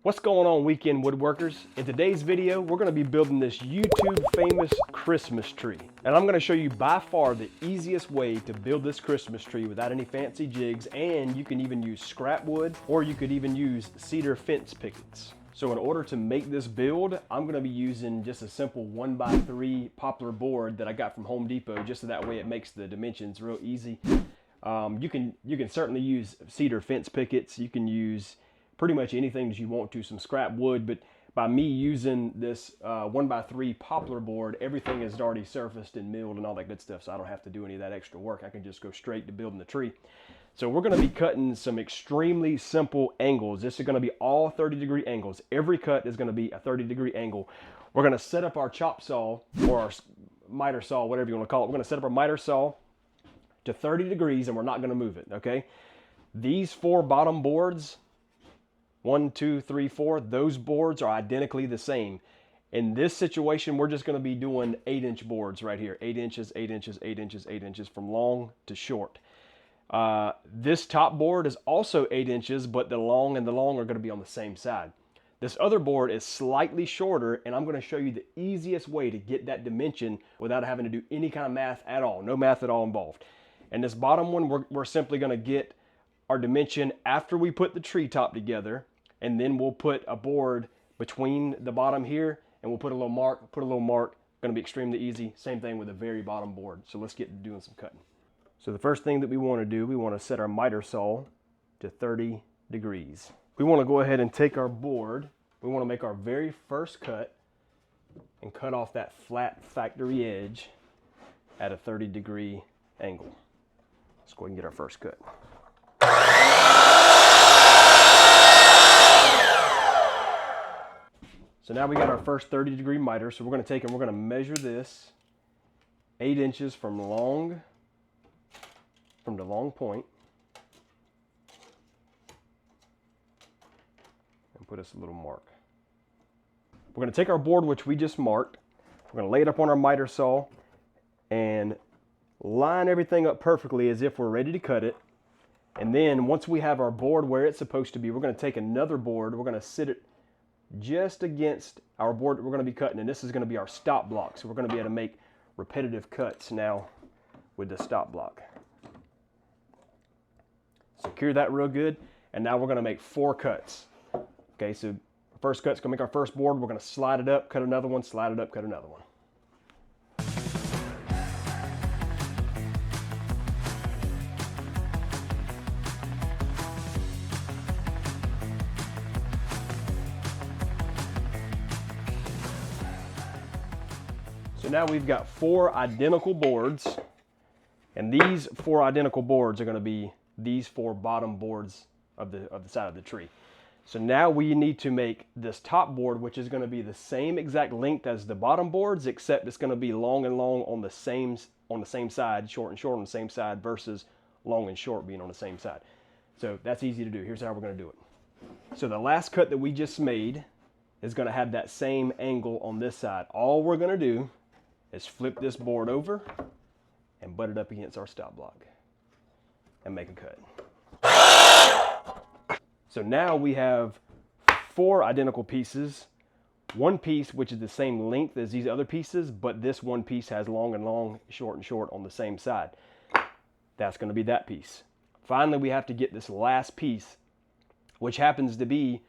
What's going on, weekend woodworkers? In today's video, we're going to be building this YouTube famous Christmas tree. And I'm going to show you by far the easiest way to build this Christmas tree without any fancy jigs, and you can even use scrap wood, or you could even use cedar fence pickets. So in order to make this build, I'm going to be using just a simple 1x3 poplar board that I got from Home Depot, just so that way it makes the dimensions real easy. You can certainly use cedar fence pickets. You can use pretty much anything that you want to, some scrap wood, but by me using this 1x3 poplar board, everything is already surfaced and milled and all that good stuff, so I don't have to do any of that extra work. I can just go straight to building the tree. So we're going to be cutting some extremely simple angles. This is going to be all 30-degree angles. Every cut is going to be a 30-degree angle. We're going to set up our chop saw, or our miter saw, whatever you want to call it. We're going to set up our miter saw to 30 degrees, and we're not going to move it, okay? These four bottom boards, 1, 2, 3, 4, those boards are identically the same. In this situation, we're just going to be doing 8-inch boards right here. 8 inches, 8 inches, 8 inches, 8 inches from long to short. This top board is also 8 inches, but the long and the long are going to be on the same side. This other board is slightly shorter, and I'm going to show you the easiest way to get that dimension without having to do any kind of math at all. No math at all involved. And this bottom one, we're simply going to get our dimension after we put the tree top together. And then we'll put a board between the bottom here, and we'll put a little mark, Gonna be extremely easy. Same thing with the very bottom board. So let's get to doing some cutting. So the first thing that we wanna do, we wanna set our miter saw to 30 degrees. We wanna go ahead and take our board. We wanna make our very first cut and cut off that flat factory edge at a 30-degree angle. Let's go ahead and get our first cut. So now we got our first 30-degree miter, so we're going to take and we're going to measure this 8 inches from the long point, and put us a little mark. We're going to take our board, which we just marked, we're going to lay it up on our miter saw and line everything up perfectly as if we're ready to cut it. And then once we have our board where it's supposed to be, we're going to take another board, we're going to sit it just against our board that we're going to be cutting, and this is going to be our stop block. So we're going to be able to make repetitive cuts now with the stop block. Secure that real good, and now we're going to make 4 cuts. Okay, so first cut's going to make our first board. We're going to slide it up, cut another one, slide it up, cut another one. So now we've got 4 identical boards, and these 4 identical boards are going to be these 4 bottom boards of the side of the tree. So now we need to make this top board, which is going to be the same exact length as the bottom boards, except it's going to be long and long on the same side, short and short on the same side, versus long and short being on the same side. So that's easy to do. Here's how we're going to do it. So the last cut that we just made is going to have that same angle on this side. All we're going to do is flip this board over and butt it up against our stop block and make a cut. So now we have 4 identical pieces. One piece which is the same length as these other pieces, but this one piece has long and long, short and short on the same side. That's going to be that piece. Finally, we have to get this last piece, which happens to be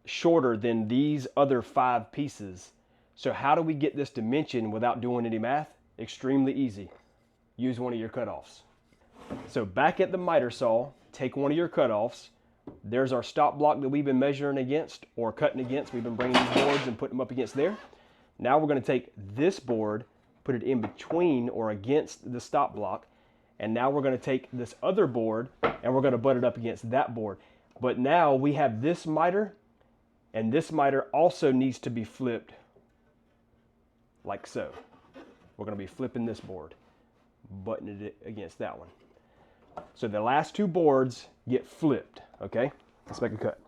shorter than these other 5 pieces. So how do we get this dimension without doing any math? Extremely easy. Use one of your cutoffs. So back at the miter saw, take one of your cutoffs. There's our stop block that we've been measuring against or cutting against. We've been bringing these boards and putting them up against there. Now we're going to take this board, put it in between or against the stop block. And now we're going to take this other board and we're going to butt it up against that board. But now we have this miter, and this miter also needs to be flipped like so. We're going to be flipping this board, buttoning it against that one. So the last 2 boards get flipped, okay? Let's make a cut.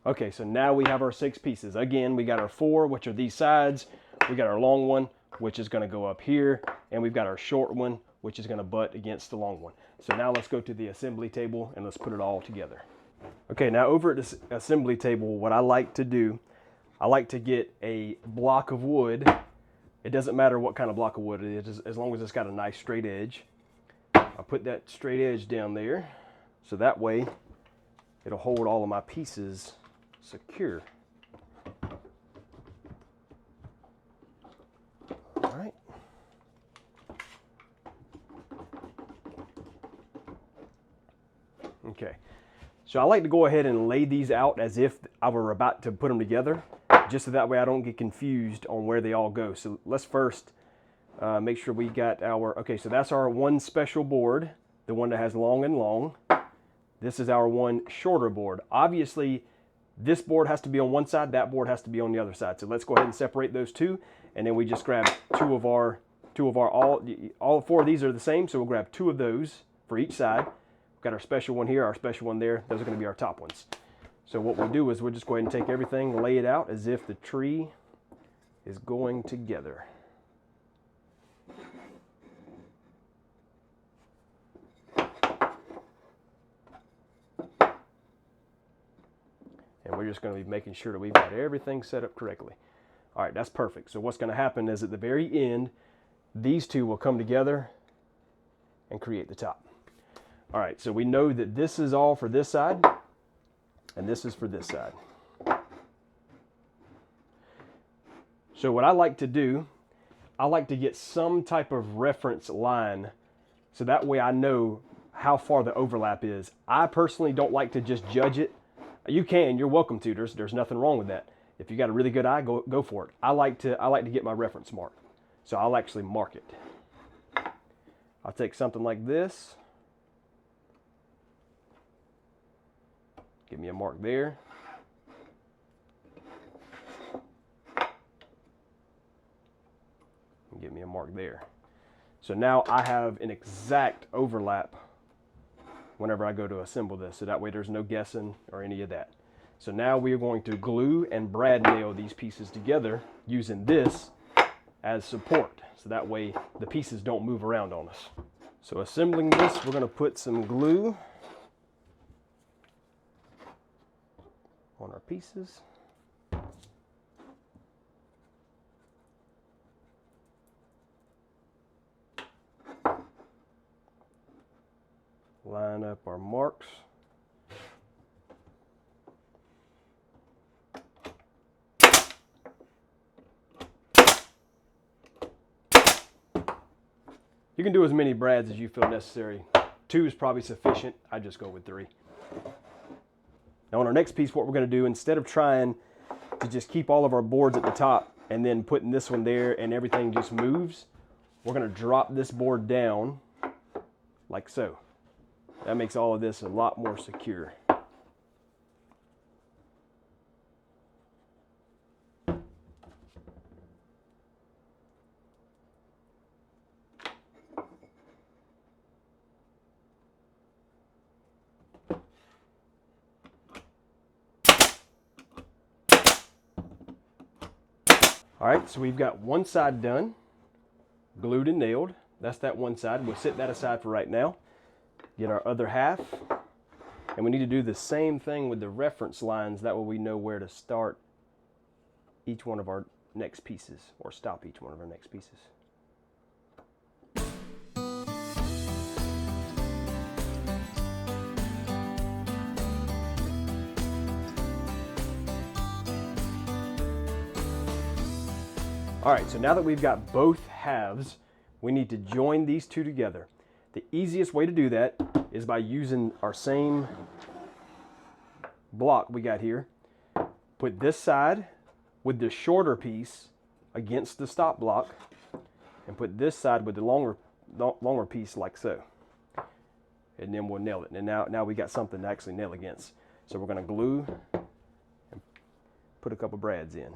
Okay, so now we have our 6 pieces. Again, we got our 4, which are these sides. We got our long one, which is going to go up here. And we've got our short one, which is going to butt against the long one. So now let's go to the assembly table and let's put it all together. Okay, now over at this assembly table, what I like to do, I like to get a block of wood. It doesn't matter what kind of block of wood it is, as long as it's got a nice straight edge. I'll put that straight edge down there, so that way it'll hold all of my pieces secure. All right. Okay, so I like to go ahead and lay these out as if I were about to put them together, just so that way I don't get confused on where they all go. So let's first make sure we got our, okay, so that's our one special board, the one that has long and long. This is our one shorter board. Obviously, this board has to be on one side, that board has to be on the other side. So let's go ahead and separate those two, and then we just grab two of our all four of these are the same, so we'll grab two of those for each side. We've got our special one here, our special one there. Those are going to be our top ones. So what we'll do is we'll just go ahead and take everything, lay it out as if the tree is going together. And we're just going to be making sure that we've got everything set up correctly. All right, that's perfect. So what's going to happen is at the very end, these two will come together and create the top. All right, so we know that this is all for this side, and this is for this side. So what I like to do, I like to get some type of reference line, so that way I know how far the overlap is. I personally don't like to just judge it. You can, you're welcome to. There's nothing wrong with that. If you got a really good eye, go for it. I like to get my reference marked. So I'll actually mark it. I'll take something like this. Give me a mark there. And give me a mark there. So now I have an exact overlap whenever I go to assemble this, so that way there's no guessing or any of that. So now we are going to glue and brad nail these pieces together using this as support, so that way the pieces don't move around on us. So assembling this, we're going to put some glue on our pieces. Line up our marks. You can do as many brads as you feel necessary. 2 is probably sufficient. I just go with 3. Now on our next piece, what we're going to do, instead of trying to just keep all of our boards at the top and then putting this one there and everything just moves, we're going to drop this board down like so. That makes all of this a lot more secure. All right, so we've got one side done, glued and nailed. That's that one side. We'll set that aside for right now. Get our other half, and we need to do the same thing with the reference lines. That way we know where to start each one of our next pieces, or stop each one of our next pieces. All right, so now that we've got both halves, we need to join these two together. The easiest way to do that is by using our same block we got here. Put this side with the shorter piece against the stop block, and put this side with the longer piece like so. And then we'll nail it. And now we got something to actually nail against. So we're going to glue and put a couple brads in.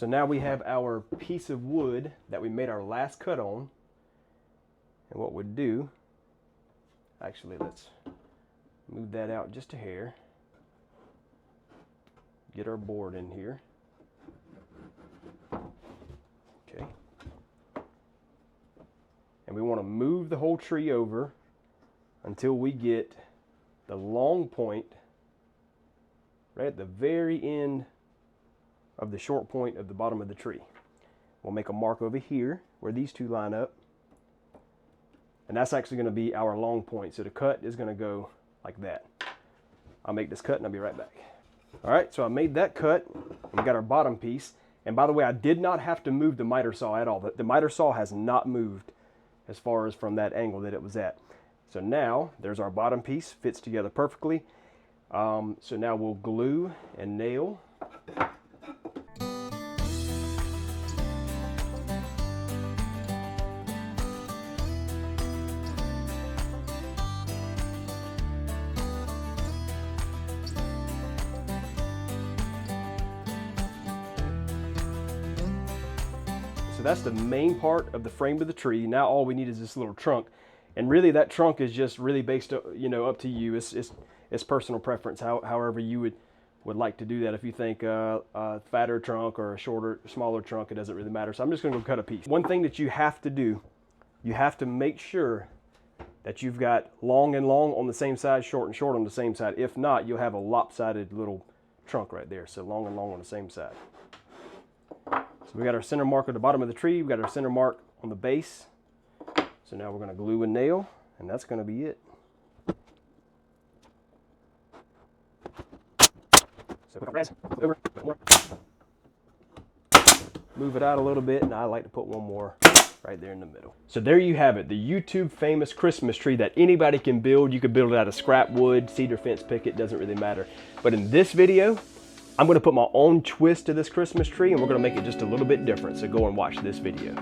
So now we have our piece of wood that we made our last cut on. And what we'll do, actually let's move that out just a hair. Get our board in here. Okay. And we want to move the whole tree over until we get the long point right at the very end of the short point of the bottom of the tree. We'll make a mark over here where these two line up. And that's actually going to be our long point. So the cut is going to go like that. I'll make this cut and I'll be right back. All right, so I made that cut. And we got our bottom piece. And by the way, I did not have to move the miter saw at all. The miter saw has not moved as far as from that angle that it was at. So now there's our bottom piece, fits together perfectly. So now we'll glue and nail. So that's the main part of the frame of the tree. Now all we need is this little trunk. And really that trunk is just really based, you know, up to you. It's personal preference, however you would like to do that. If you think a fatter trunk or a shorter, smaller trunk, it doesn't really matter. So I'm just gonna go cut a piece. One thing that you have to do, you have to make sure that you've got long and long on the same side, short and short on the same side. If not, you'll have a lopsided little trunk right there. So long and long on the same side. So we got our center mark at the bottom of the tree. We got our center mark on the base. So now we're going to glue and nail, and that's going to be it. So over, move it out a little bit, and I like to put one more right there in the middle. So there you have it, the YouTube famous Christmas tree that anybody can build. You could build it out of scrap wood, cedar fence picket, doesn't really matter. But in this video, I'm going to put my own twist to this Christmas tree, and we're going to make it just a little bit different. So go and watch this video.